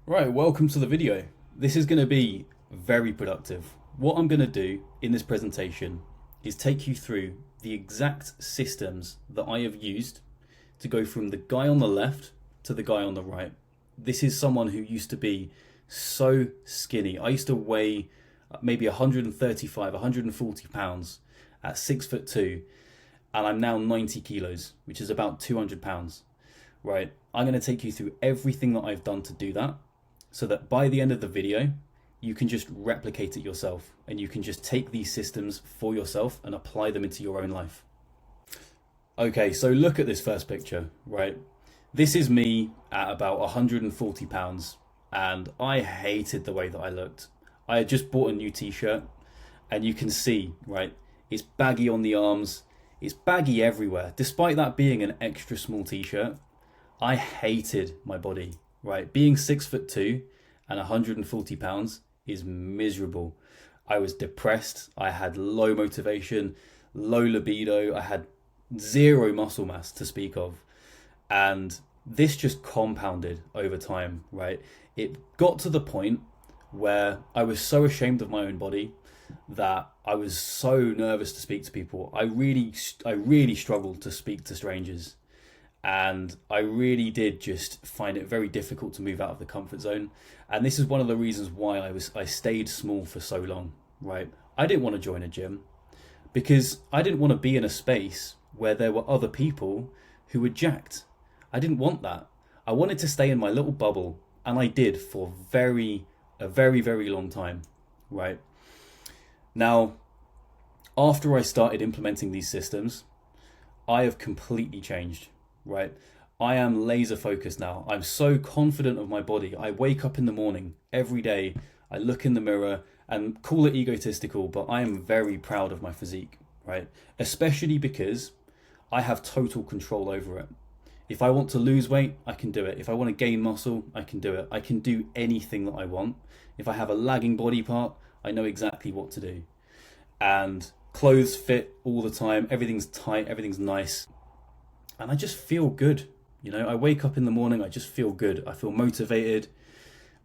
Right, welcome to the video. This is going to be very productive. What I'm going to do in this presentation is take you through the exact systems that I have used to go from the guy on the left to the guy on the right. This is someone who used to be so skinny. I used to weigh maybe 135, 140 pounds at 6'2", and I'm now 90 kilos, which is about 200 pounds. Right, I'm going to take you through everything that I've done to do that, so that by the end of the video, you can just replicate it yourself and you can just take these systems for yourself and apply them into your own life. Okay, so look at this first picture, right? This is me at about 140 pounds and I hated the way that I looked. I had just bought a new t-shirt and you can see, right, it's baggy on the arms, it's baggy everywhere. Despite that being an extra small t-shirt, I hated my body. Right, being 6'2" and 140 pounds is miserable. I was depressed. I had low motivation, low libido. I had zero muscle mass to speak of. And this just compounded over time, right? It got to the point where I was so ashamed of my own body that I was so nervous to speak to people. I really struggled to speak to strangers. And I really did just find it very difficult to move out of the comfort zone. And this is one of the reasons why I stayed small for so long, right? I didn't want to join a gym because I didn't want to be in a space where there were other people who were jacked. I didn't want that. I wanted to stay in my little bubble, and I did for a very long time, right? Now, after I started implementing these systems, I have completely changed. Right, I am laser focused now. I'm so confident of my body. I wake up in the morning every day, I look in the mirror, and call it egotistical, but I am very proud of my physique, right? Especially because I have total control over it. If I want to lose weight, I can do it. If I want to gain muscle, I can do it. I can do anything that I want. If I have a lagging body part, I know exactly what to do. And clothes fit all the time, everything's tight, everything's nice. And I just feel good. You know, I wake up in the morning, I just feel good. I feel motivated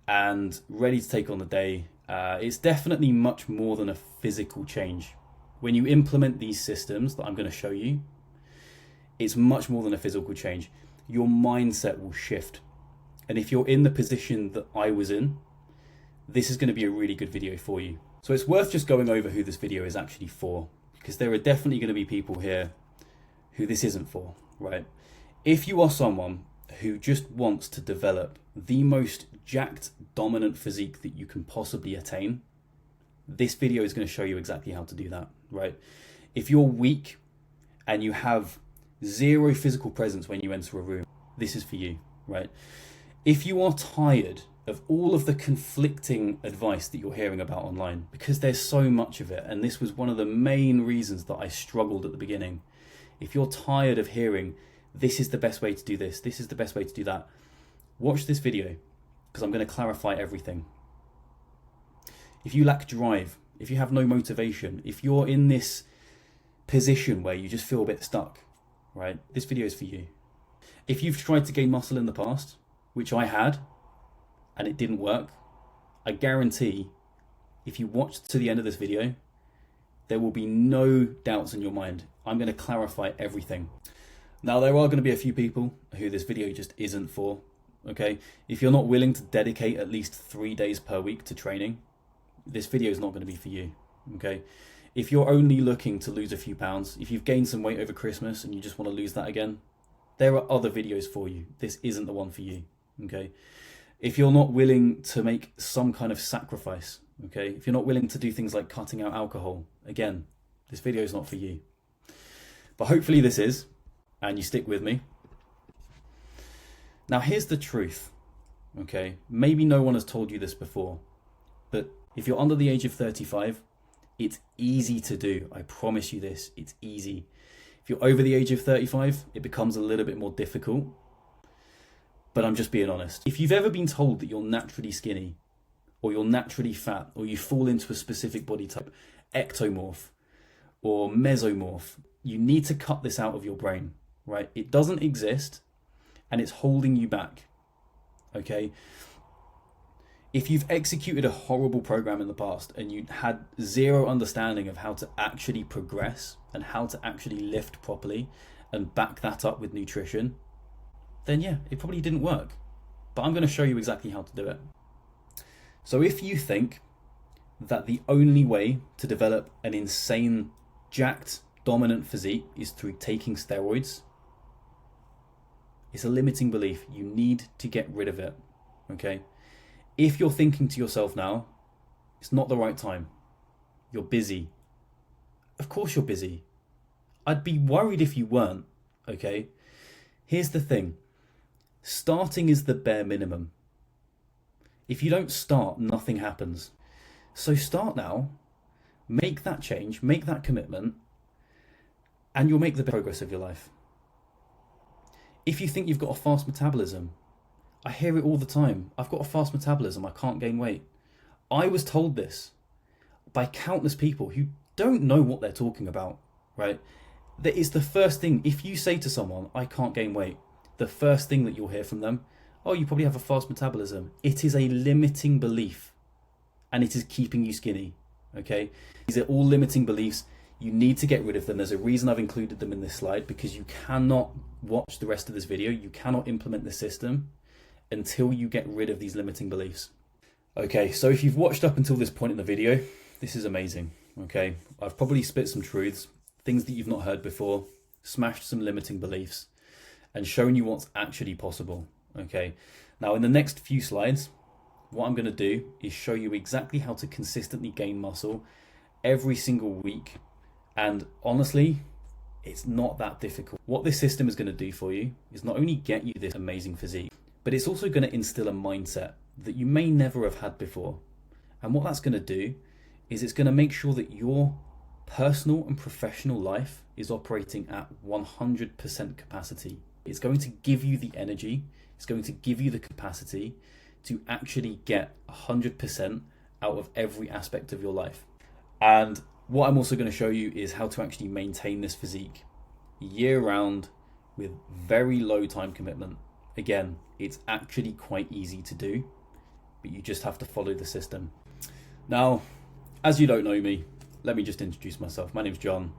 and ready to take on the day. It's definitely much more than a physical change. When you implement these systems that I'm going to show you, it's much more than a physical change. Your mindset will shift. And if you're in the position that I was in, this is going to be a really good video for you. So it's worth just going over who this video is actually for, because there are definitely going to be people here who this isn't for. Right? If you are someone who just wants to develop the most jacked, dominant physique that you can possibly attain, this video is going to show you exactly how to do that, right? If you're weak and you have zero physical presence when you enter a room, this is for you, right? If you are tired of all of the conflicting advice that you're hearing about online, because there's so much of it, and this was one of the main reasons that I struggled at the beginning. If you're tired of hearing, this is the best way to do this, this is the best way to do that, watch this video, because I'm going to clarify everything. If you lack drive, if you have no motivation, if you're in this position where you just feel a bit stuck, right, this video is for you. If you've tried to gain muscle in the past, which I had, and it didn't work, I guarantee if you watch to the end of this video, there will be no doubts in your mind. I'm going to clarify everything. Now, there are going to be a few people who this video just isn't for, okay? If you're not willing to dedicate at least 3 days per week to training, this video is not going to be for you, okay? If you're only looking to lose a few pounds, if you've gained some weight over Christmas and you just want to lose that again, there are other videos for you. This isn't the one for you, okay? If you're not willing to make some kind of sacrifice, okay? If you're not willing to do things like cutting out alcohol, again, this video is not for you. But hopefully this is, and you stick with me. Now here's the truth, okay? Maybe no one has told you this before, but if you're under the age of 35, it's easy to do. I promise you this, it's easy. If you're over the age of 35, it becomes a little bit more difficult. But I'm just being honest. If you've ever been told that you're naturally skinny, or you're naturally fat, or you fall into a specific body type, ectomorph or mesomorph, you need to cut this out of your brain, right? It doesn't exist and it's holding you back, okay? If you've executed a horrible program in the past and you had zero understanding of how to actually progress and how to actually lift properly and back that up with nutrition, then yeah, it probably didn't work. But I'm going to show you exactly how to do it. So if you think that the only way to develop an insane, jacked, dominant physique is through taking steroids, it's a limiting belief. You need to get rid of it, okay? If you're thinking to yourself now, it's not the right time, you're busy. Of course you're busy. I'd be worried if you weren't, okay? Here's the thing. Starting is the bare minimum. If you don't start, nothing happens. So start now, make that change, make that commitment, and you'll make the progress of your life. If you think you've got a fast metabolism, I hear it all the time. I've got a fast metabolism, I can't gain weight. I was told this by countless people who don't know what they're talking about, right? That is the first thing. If you say to someone, I can't gain weight, the first thing that you'll hear from them, oh, you probably have a fast metabolism. It is a limiting belief and it is keeping you skinny, okay? These are all limiting beliefs. You need to get rid of them. There's a reason I've included them in this slide, because you cannot watch the rest of this video. You cannot implement this system until you get rid of these limiting beliefs. Okay, so if you've watched up until this point in the video, this is amazing, okay? I've probably spit some truths, things that you've not heard before, smashed some limiting beliefs, and shown you what's actually possible, okay? Now, in the next few slides, what I'm going to do is show you exactly how to consistently gain muscle every single week. And honestly, it's not that difficult. What this system is going to do for you is not only get you this amazing physique, but it's also going to instill a mindset that you may never have had before. And what that's going to do is it's going to make sure that your personal and professional life is operating at 100% capacity. It's going to give you the energy, it's going to give you the capacity to actually get 100% out of every aspect of your life. And what I'm also going to show you is how to actually maintain this physique year round with very low time commitment. Again, it's actually quite easy to do, but you just have to follow the system. Now, as you don't know me, let me just introduce myself. My name's John,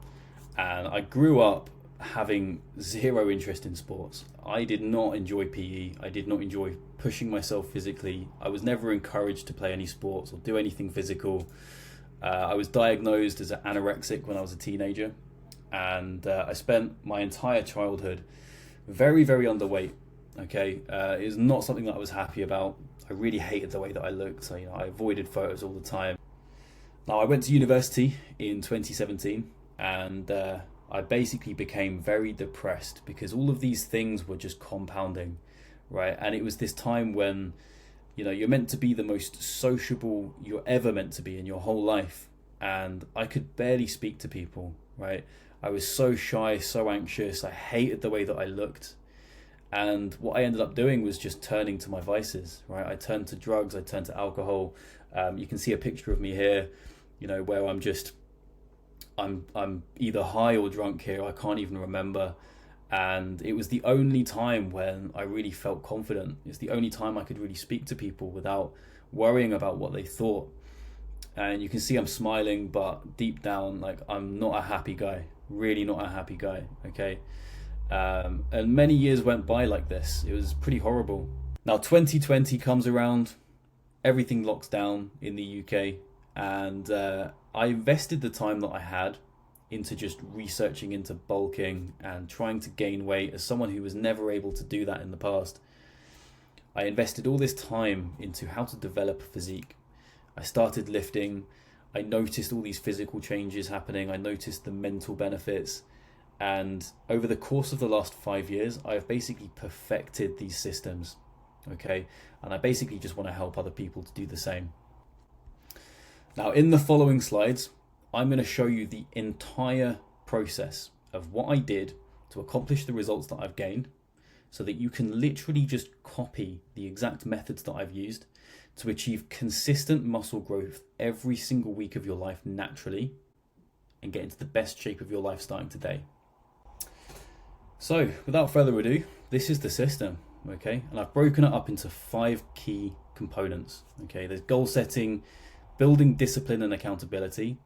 and I grew up having zero interest in sports. I did not enjoy PE. I did not enjoy pushing myself physically. I was never encouraged to play any sports or do anything physical. I was diagnosed as an anorexic when I was a teenager, and I spent my entire childhood very, very underweight. Okay, it was not something that I was happy about. I really hated the way that I looked, so I avoided photos all the time. Now, I went to university in 2017, and I basically became very depressed because all of these things were just compounding, right? And it was this time when you're meant to be the most sociable you're ever meant to be in your whole life. And I could barely speak to people, right? I was so shy, so anxious. I hated the way that I looked. And what I ended up doing was just turning to my vices, right? I turned to drugs, I turned to alcohol. You can see a picture of me here, where I'm either high or drunk here. I can't even remember. And it was the only time when I really felt confident. It's the only time I could really speak to people without worrying about what they thought. And you can see I'm smiling, but deep down, I'm not a happy guy. Really not a happy guy, okay? And many years went by like this. It was pretty horrible. Now 2020 comes around, everything locks down in the UK, and I invested the time that I had into just researching into bulking and trying to gain weight as someone who was never able to do that in the past. I invested all this time into how to develop a physique. I started lifting. I noticed all these physical changes happening. I noticed the mental benefits. And over the course of the last 5 years, I've basically perfected these systems, okay? And I basically just want to help other people to do the same. Now, in the following slides, I'm going to show you the entire process of what I did to accomplish the results that I've gained, so that you can literally just copy the exact methods that I've used to achieve consistent muscle growth every single week of your life naturally and get into the best shape of your life starting today. So without further ado, this is the system, okay? And I've broken it up into 5 key components. Okay, there's goal setting, building discipline and accountability,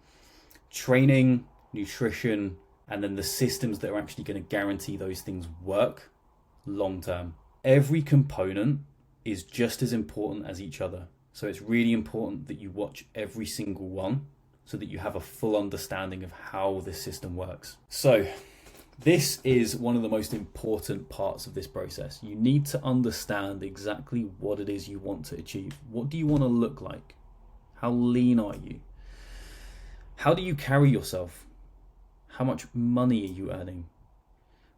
training, nutrition, and then the systems that are actually going to guarantee those things work long term. Every component is just as important as each other. So it's really important that you watch every single one so that you have a full understanding of how this system works. So this is one of the most important parts of this process. You need to understand exactly what it is you want to achieve. What do you want to look like? How lean are you? How do you carry yourself? How much money are you earning?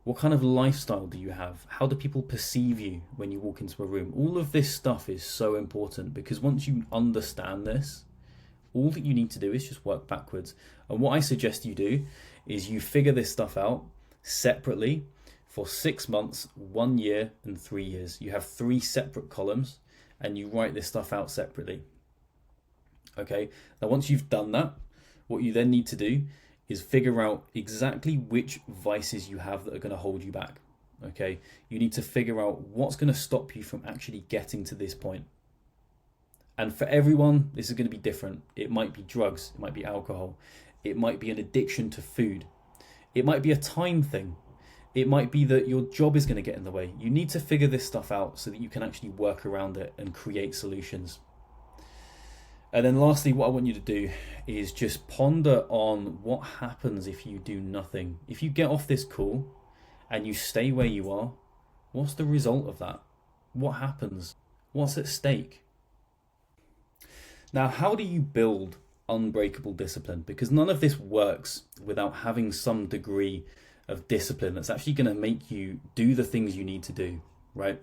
What kind of lifestyle do you have? How do people perceive you when you walk into a room? All of this stuff is so important because once you understand this, all that you need to do is just work backwards. And what I suggest you do is you figure this stuff out separately for 6 months, 1 year, and 3 years. You have 3 separate columns and you write this stuff out separately. Okay, now once you've done that, what you then need to do is figure out exactly which vices you have that are going to hold you back. Okay, you need to figure out what's going to stop you from actually getting to this point. And for everyone, this is going to be different. It might be drugs, it might be alcohol, it might be an addiction to food, it might be a time thing, it might be that your job is going to get in the way. You need to figure this stuff out so that you can actually work around it and create solutions. And then lastly, what I want you to do is just ponder on what happens if you do nothing. If you get off this call and you stay where you are, what's the result of that? What happens? What's at stake? Now, how do you build unbreakable discipline? Because none of this works without having some degree of discipline that's actually going to make you do the things you need to do, right?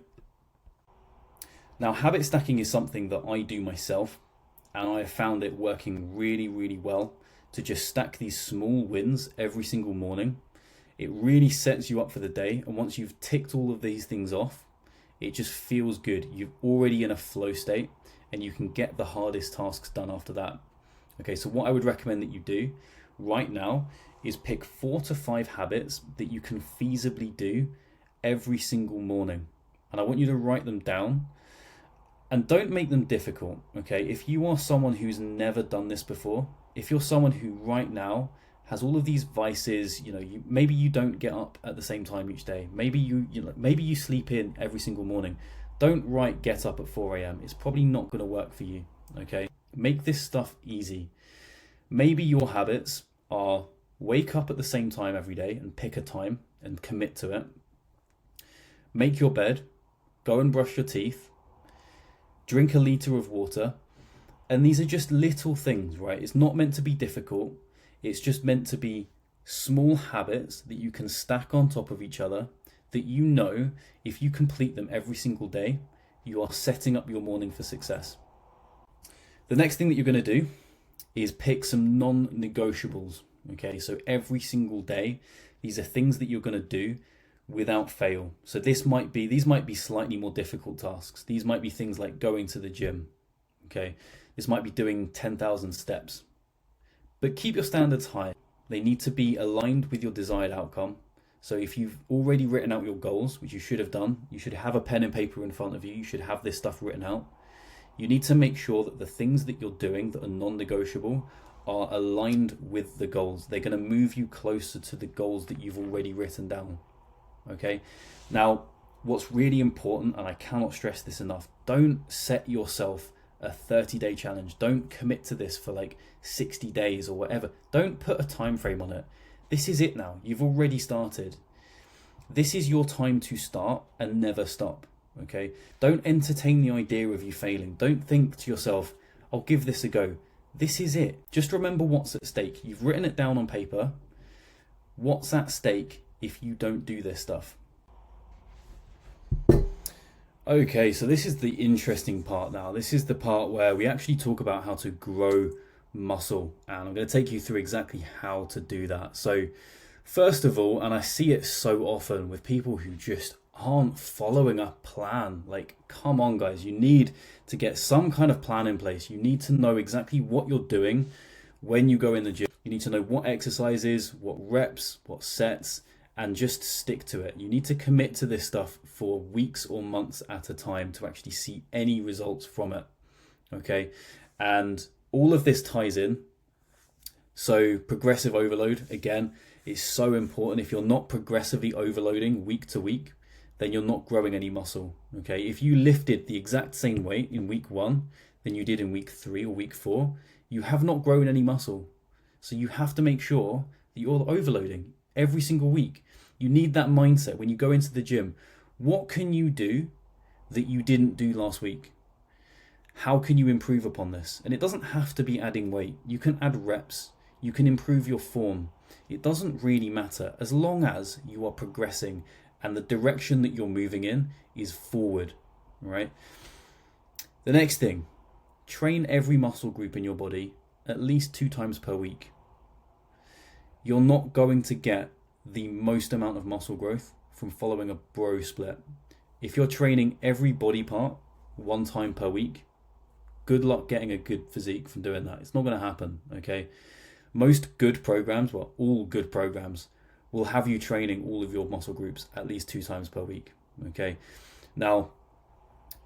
Now, habit stacking is something that I do myself, and I have found it working really, really well to just stack these small wins every single morning. It really sets you up for the day, and once you've ticked all of these things off, it just feels good. You're already in a flow state, and you can get the hardest tasks done after that. Okay, so what I would recommend that you do right now is pick 4 to 5 habits that you can feasibly do every single morning. And I want you to write them down and don't make them difficult, okay? If you are someone who's never done this before, if you're someone who right now has all of these vices, maybe you don't get up at the same time each day. Maybe you sleep in every single morning. Don't write get up at 4 a.m. It's probably not going to work for you, okay? Make this stuff easy. Maybe your habits are wake up at the same time every day and pick a time and commit to it. Make your bed, go and brush your teeth, drink a liter of water. And these are just little things, right? It's not meant to be difficult. It's just meant to be small habits that you can stack on top of each other, that you know if you complete them every single day, you are setting up your morning for success. The next thing that you're going to do is pick some non-negotiables. Okay, so every single day, these are things that you're going to do without fail. So these might be slightly more difficult tasks. These might be things like going to the gym. Okay, this might be doing 10,000 steps. But keep your standards high. They need to be aligned with your desired outcome. So if you've already written out your goals, which you should have done, you should have a pen and paper in front of you. You should have this stuff written out. You need to make sure that the things that you're doing that are non-negotiable are aligned with the goals. They're going to move you closer to the goals that you've already written down. Okay. Now, what's really important, and I cannot stress this enough, don't set yourself a 30-day challenge. Don't commit to this for like 60 days or whatever. Don't put a time frame on it. This is it now. You've already started. This is your time to start and never stop. Okay. Don't entertain the idea of you failing. Don't think to yourself, I'll give this a go. This is it. Just remember what's at stake. You've written it down on paper. What's at stake if you don't do this stuff? Okay, so this is the interesting part now. This is the part where we actually talk about how to grow muscle. And I'm going to take you through exactly how to do that. So first of all, and I see it so often with people who just aren't following a plan. Like, come on guys, you need to get some kind of plan in place. You need to know exactly what you're doing when you go in the gym. You need to know what exercises, what reps, what sets, and just stick to it. You need to commit to this stuff for weeks or months at a time to actually see any results from it. Okay, and all of this ties in. So progressive overload, again, is so important. If you're not progressively overloading week to week, then you're not growing any muscle. Okay, if you lifted the exact same weight in week 1 than you did in week 3 or week 4, you have not grown any muscle. So you have to make sure that you're overloading every single week. You need that mindset when you go into the gym. What can you do that you didn't do last week? How can you improve upon this? And it doesn't have to be adding weight. You can add reps. You can improve your form. It doesn't really matter as long as you are progressing and the direction that you're moving in is forward, right? The next thing, train every muscle group in your body at least 2 times per week. You're not going to get the most amount of muscle growth from following a bro split. If you're training every body part 1 time per week, good luck getting a good physique from doing that. It's not going to happen, okay? Most good programs, well, all good programs, will have you training all of your muscle groups at least 2 times per week, okay? Now,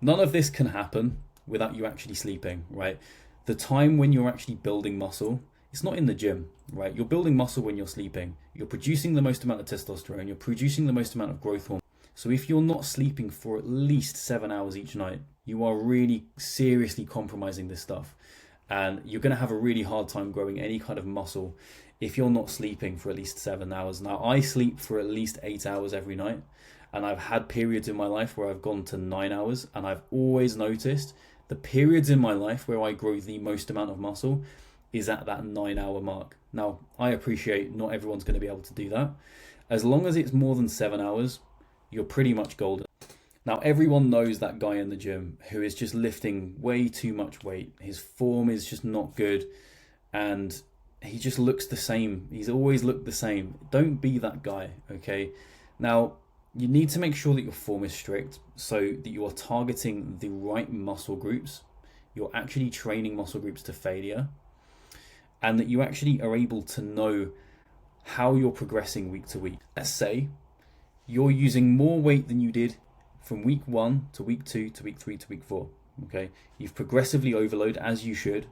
none of this can happen without you actually sleeping, right? The time when you're actually building muscle, it's not in the gym, right? You're building muscle when you're sleeping. You're producing the most amount of testosterone. You're producing the most amount of growth hormone. So if you're not sleeping for at least 7 hours each night, you are really seriously compromising this stuff. And you're going to have a really hard time growing any kind of muscle if you're not sleeping for at least 7 hours. Now, I sleep for at least 8 hours every night. And I've had periods in my life where I've gone to 9 hours. And I've always noticed the periods in my life where I grow the most amount of muscle is at that 9-hour mark. Now, I appreciate not everyone's going to be able to do that. As long as it's more than 7 hours, you're pretty much golden. Now, everyone knows that guy in the gym who is just lifting way too much weight. His form is just not good and he just looks the same. He's always looked the same. Don't be that guy, okay? Now, you need to make sure that your form is strict so that you are targeting the right muscle groups. You're actually training muscle groups to failure and that you actually are able to know how you're progressing week to week. Let's say you're using more weight than you did from week 1 to week 2 to week 3 to week 4. Okay, you've progressively overloaded as you should,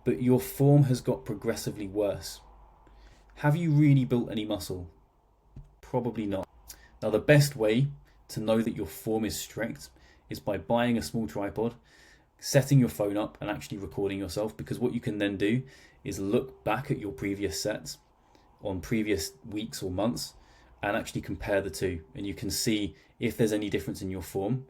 but your form has got progressively worse. Have you really built any muscle? Probably not. Now, the best way to know that your form is strict is by buying a small tripod, setting your phone up and actually recording yourself, because what you can then do is look back at your previous sets on previous weeks or months and actually compare the two, and you can see if there's any difference in your form.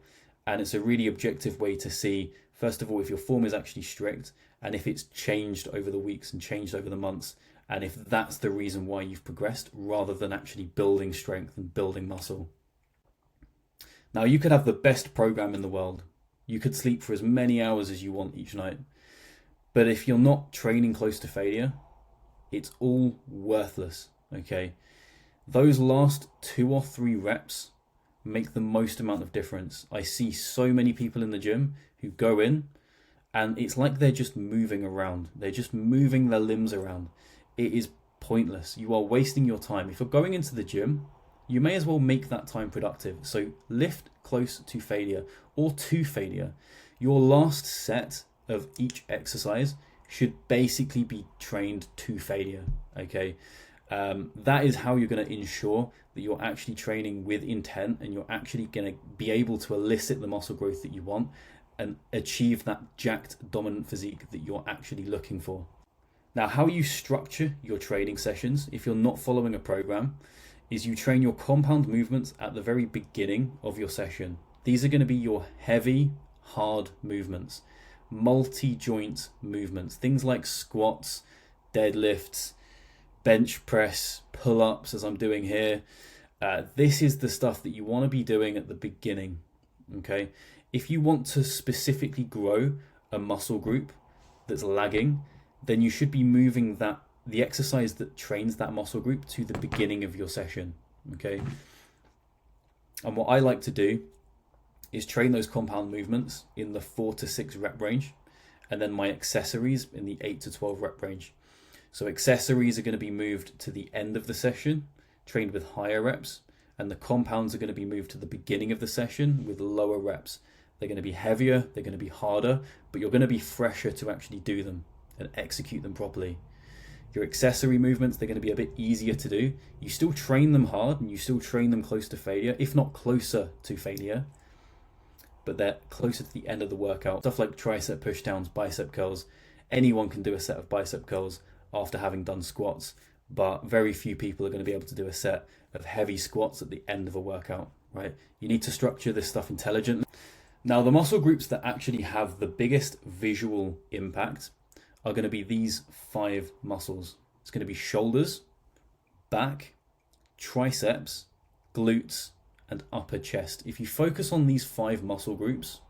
And it's a really objective way to see, first of all, if your form is actually strict and if it's changed over the weeks and changed over the months, and if that's the reason why you've progressed rather than actually building strength and building muscle. Now, you could have the best program in the world. You could sleep for as many hours as you want each night. But if you're not training close to failure, it's all worthless, okay? Those last 2 or 3 reps make the most amount of difference. I see so many people in the gym who go in and it's like they're just moving around. They're just moving their limbs around. It is pointless. You are wasting your time. If you're going into the gym, you may as well make that time productive. So lift close to failure or to failure. Your last set of each exercise should basically be trained to failure, okay? That is how you're going to ensure that you're actually training with intent and you're actually going to be able to elicit the muscle growth that you want and achieve that jacked dominant physique that you're actually looking for. Now, how you structure your training sessions if you're not following a program is you train your compound movements at the very beginning of your session. These are going to be your heavy, hard movements, multi-joint movements, things like squats, deadlifts, bench press, pull-ups, as I'm doing here. This is the stuff that you want to be doing at the beginning, okay? If you want to specifically grow a muscle group that's lagging, then you should be moving the exercise that trains that muscle group to the beginning of your session, okay? And what I like to do is train those compound movements in the 4 to 6 rep range, and then my accessories in the 8 to 12 rep range. So accessories are going to be moved to the end of the session trained with higher reps, and the compounds are going to be moved to the beginning of the session with lower reps. They're going to be heavier, they're going to be harder, but you're going to be fresher to actually do them and execute them properly. Your accessory movements, they're going to be a bit easier to do. You still train them hard and you still train them close to failure, if not closer to failure, but they're closer to the end of the workout. Stuff like tricep pushdowns, bicep curls. Anyone can do a set of bicep curls after having done squats, but very few people are going to be able to do a set of heavy squats at the end of a workout, right? You need to structure this stuff intelligently. Now, the muscle groups that actually have the biggest visual impact are going to be these 5 muscles. It's going to be shoulders, back, triceps, glutes, and upper chest. If you focus on these 5 muscle groups,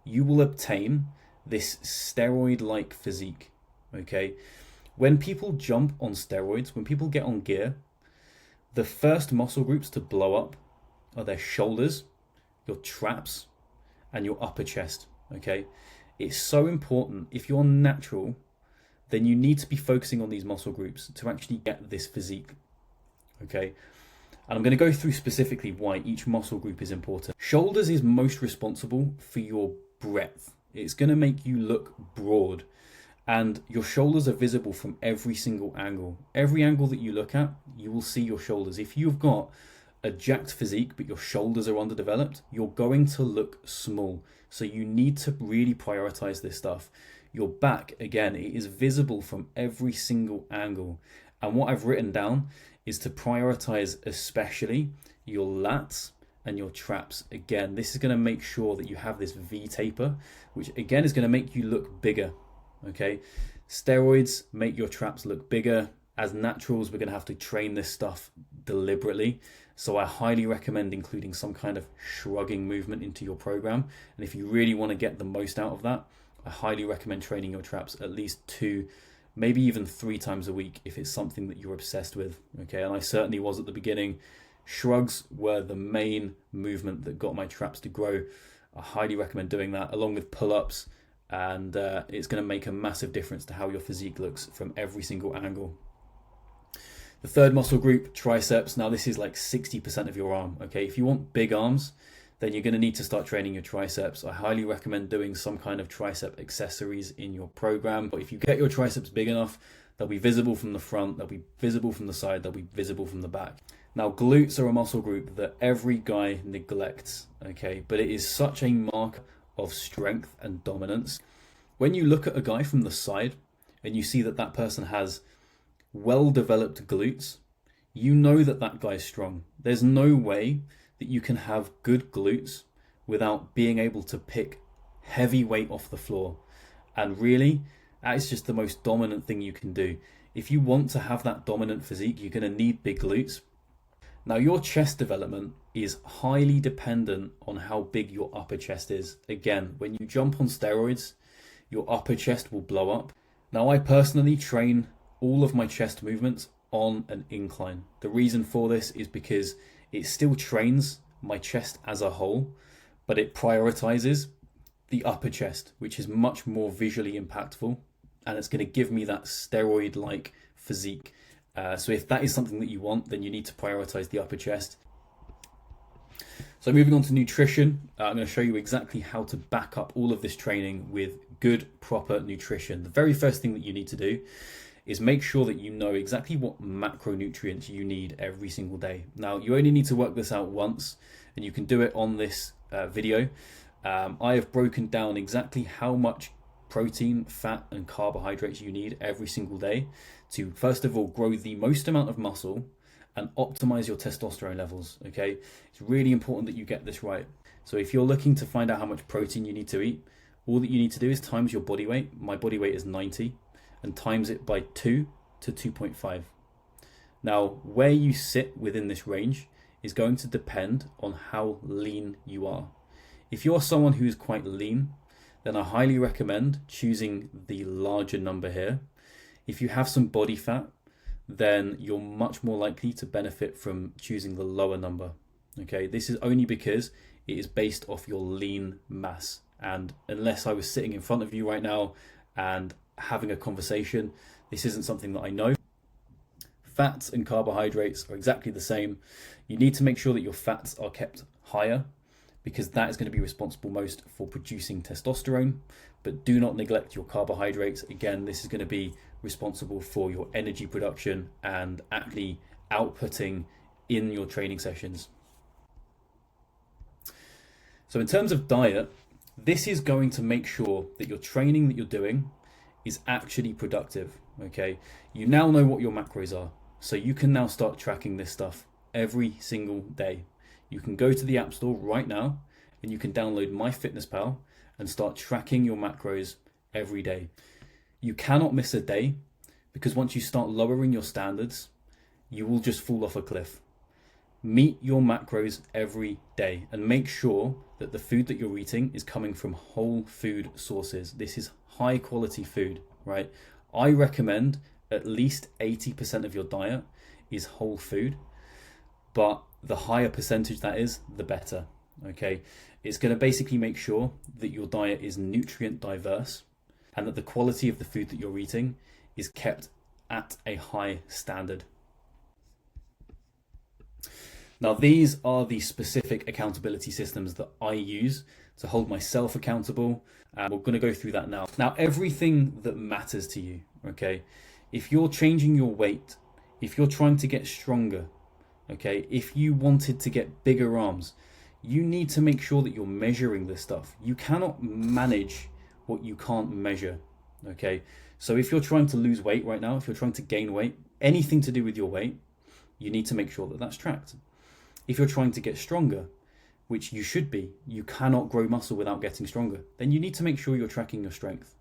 you will obtain this steroid-like physique, okay? When people jump on steroids, when people get on gear, the first muscle groups to blow up are their shoulders, your traps, and your upper chest, okay? It's so important. If you're natural, then you need to be focusing on these muscle groups to actually get this physique, okay? And I'm going to go through specifically why each muscle group is important. Shoulders is most responsible for your breadth. It's going to make you look broad, and your shoulders are visible from every single angle. Every angle that you look at, you will see your shoulders. If you've got a jacked physique but your shoulders are underdeveloped, you're going to look small. So you need to really prioritize this stuff. Your back, again, it is visible from every single angle. And what I've written down is to prioritize especially your lats and your traps. Again, this is going to make sure that you have this V taper, which again is going to make you look bigger, okay? Steroids make your traps look bigger. As naturals, we're going to have to train this stuff deliberately. So I highly recommend including some kind of shrugging movement into your program. And if you really want to get the most out of that, I highly recommend training your traps at least 2, maybe even 3 times a week if it's something that you're obsessed with, okay? And I certainly was at the beginning. Shrugs were the main movement that got my traps to grow. I highly recommend doing that along with pull-ups, and it's going to make a massive difference to how your physique looks from every single angle. The third muscle group, triceps. Now this is like 60% of your arm, okay? If you want big arms, then you're going to need to start training your triceps. I highly recommend doing some kind of tricep accessories in your program. But if you get your triceps big enough, they'll be visible from the front, they'll be visible from the side, they'll be visible from the back. Now glutes are a muscle group that every guy neglects, okay? But it is such a mark of strength and dominance. When you look at a guy from the side and you see that that person has well-developed glutes, you know that that guy's strong. There's no way that you can have good glutes without being able to pick heavy weight off the floor. And really, that is just the most dominant thing you can do. If you want to have that dominant physique, you're going to need big glutes. Now, your chest development is highly dependent on how big your upper chest is. Again, when you jump on steroids, your upper chest will blow up. Now, I personally train all of my chest movements on an incline. The reason for this is because it still trains my chest as a whole, but it prioritizes the upper chest, which is much more visually impactful, and it's going to give me that steroid-like physique. So if that is something that you want, then you need to prioritize the upper chest. So moving on to nutrition, I'm going to show you exactly how to back up all of this training with good, proper nutrition. The very first thing that you need to do is make sure that you know exactly what macronutrients you need every single day. Now, you only need to work this out once, and you can do it on this video. I have broken down exactly how much protein, fat, and carbohydrates you need every single day to, first of all, grow the most amount of muscle and optimize your testosterone levels, okay? It's really important that you get this right. So if you're looking to find out how much protein you need to eat, all that you need to do is times your body weight. My body weight is 90. And times it by 2 to 2.5. Now, where you sit within this range is going to depend on how lean you are. If you're someone who is quite lean, then I highly recommend choosing the larger number here. If you have some body fat, then you're much more likely to benefit from choosing the lower number. Okay, this is only because it is based off your lean mass. And unless I was sitting in front of you right now and having a conversation, this isn't something that I know. fats and carbohydrates are exactly the same. You need to make sure that your fats are kept higher because that is going to be responsible most for producing testosterone. But do not neglect your carbohydrates. Again, this is going to be responsible for your energy production and actually outputting in your training sessions. So in terms of diet, this is going to make sure that your training that you're doing is actually productive, okay? You now know what your macros are, so you can now start tracking this stuff every single day. You can go to the App Store right now and you can download MyFitnessPal and start tracking your macros every day. You cannot miss a day because once you start lowering your standards, you will just fall off a cliff. Meet your macros every day and make sure that the food that you're eating is coming from whole food sources. This is high quality food, right? I recommend at least 80% of your diet is whole food, but the higher percentage that is, the better, okay? It's going to basically make sure that your diet is nutrient diverse and that the quality of the food that you're eating is kept at a high standard. Now, these are the specific accountability systems that I use to hold myself accountable. And we're going to go through that now. Now, everything that matters to you, okay? If you're changing your weight, if you're trying to get stronger, okay? If you wanted to get bigger arms, you need to make sure that you're measuring this stuff. You cannot manage what you can't measure, okay? So if you're trying to lose weight right now, if you're trying to gain weight, anything to do with your weight, you need to make sure that that's tracked. If you're trying to get stronger, which you should be, you cannot grow muscle without getting stronger, then you need to make sure you're tracking your strength.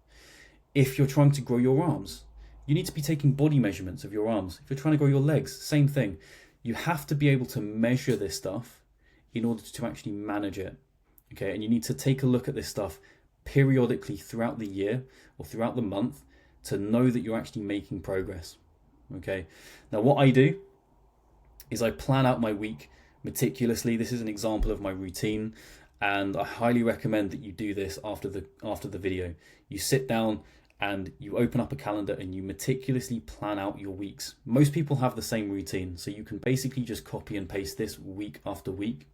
If you're trying to grow your arms, you need to be taking body measurements of your arms. If you're trying to grow your legs, same thing. You have to be able to measure this stuff in order to actually manage it, okay? And you need to take a look at this stuff periodically throughout the year or throughout the month to know that you're actually making progress, okay? Now, what I do is I plan out my week meticulously. This is an example of my routine, and I highly recommend that you do this after the video. You sit down and you open up a calendar and you meticulously plan out your weeks. Most people have the same routine, so you can basically just copy and paste this week after week.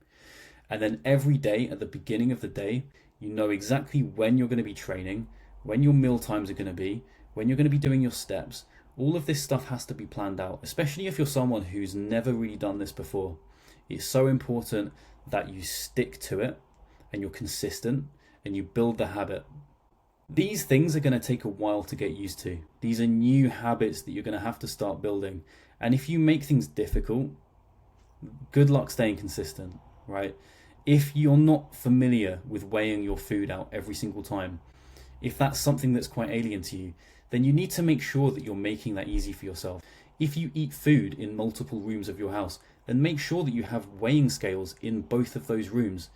And then every day at the beginning of the day, you know exactly when you're going to be training, when your meal times are going to be, when you're going to be doing your steps. All of this stuff has to be planned out, especially if you're someone who's never really done this before. It's so important that you stick to it and you're consistent and you build the habit. These things are going to take a while to get used to. These are new habits that you're going to have to start building. And if you make things difficult, good luck staying consistent, right? If you're not familiar with weighing your food out every single time, if that's something that's quite alien to you, then you need to make sure that you're making that easy for yourself. If you eat food in multiple rooms of your house, then make sure that you have weighing scales in both of those rooms.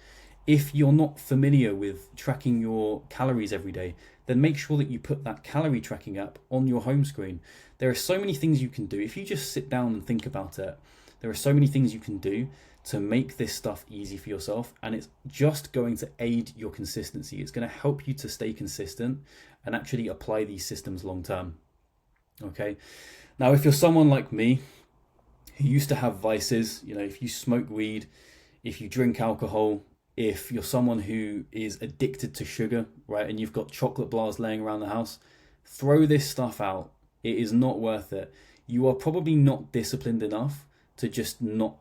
If you're not familiar with tracking your calories every day, then make sure that you put that calorie tracking app on your home screen. There are so many things you can do. If you just sit down and think about it, there are so many things you can do to make this stuff easy for yourself, and it's just going to aid your consistency. It's going to help you to stay consistent and actually apply these systems long term. Okay. Now, if you're someone like me who used to have vices, if you smoke weed, if you drink alcohol, if you're someone who is addicted to sugar, right, and you've got chocolate bars laying around the house, throw this stuff out. It is not worth it. You are probably not disciplined enough to just not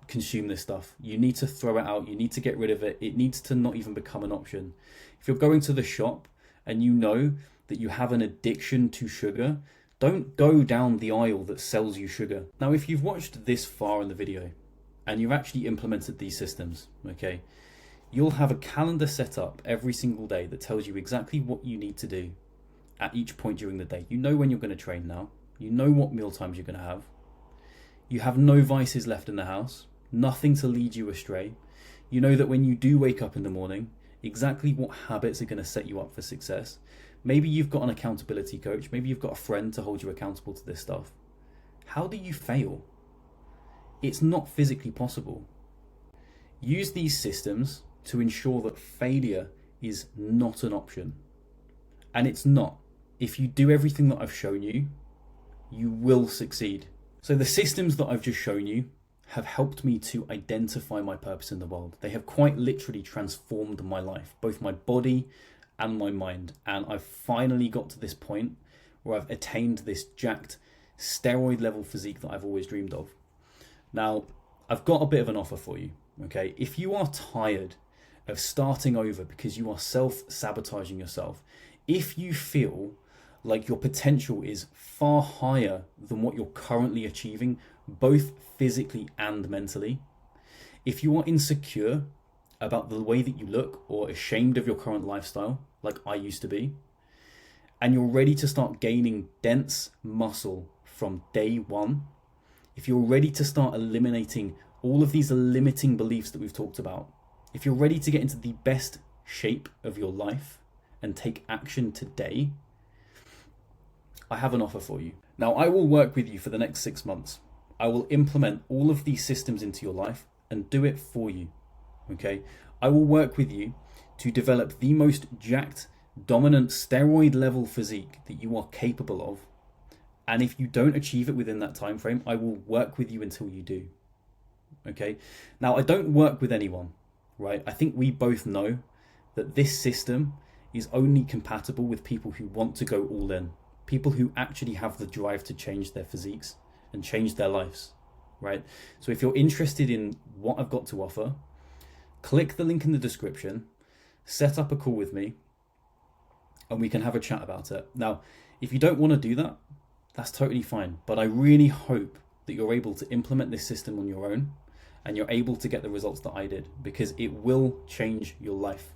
consume this stuff. You need to throw it out. You need to get rid of it. It needs to not even become an option. If you're going to the shop and you know that you have an addiction to sugar, don't go down the aisle that sells you sugar. Now, if you've watched this far in the video and you've actually implemented these systems, okay, you'll have a calendar set up every single day that tells you exactly what you need to do at each point during the day. You know when you're going to train now. You know what meal times you're going to have. You have no vices left in the house, nothing to lead you astray. You know that when you do wake up in the morning, exactly what habits are going to set you up for success. Maybe you've got an accountability coach. Maybe you've got a friend to hold you accountable to this stuff. How do you fail? It's not physically possible. Use these systems to ensure that failure is not an option. And it's not. If you do everything that I've shown you, you will succeed. So the systems that I've just shown you have helped me to identify my purpose in the world. They have quite literally transformed my life, both my body and my mind. And I've finally got to this point where I've attained this jacked steroid level physique that I've always dreamed of. Now, I've got a bit of an offer for you, okay? If you are tired of starting over because you are self-sabotaging yourself, if you feel like your potential is far higher than what you're currently achieving, both physically and mentally, if you are insecure about the way that you look or ashamed of your current lifestyle, like I used to be, and you're ready to start gaining dense muscle from day one, if you're ready to start eliminating all of these limiting beliefs that we've talked about, if you're ready to get into the best shape of your life and take action today, I have an offer for you. Now, I will work with you for the next 6 months. I will implement all of these systems into your life and do it for you, okay? I will work with you to develop the most jacked, dominant, steroid level physique that you are capable of. And if you don't achieve it within that time frame, I will work with you until you do, okay? Now, I don't work with anyone, right? I think we both know that this system is only compatible with people who want to go all in, people who actually have the drive to change their physiques and change their lives, right? So if you're interested in what I've got to offer, click the link in the description, set up a call with me, and we can have a chat about it. Now, if you don't want to do that, that's totally fine. But I really hope that you're able to implement this system on your own and you're able to get the results that I did, because it will change your life.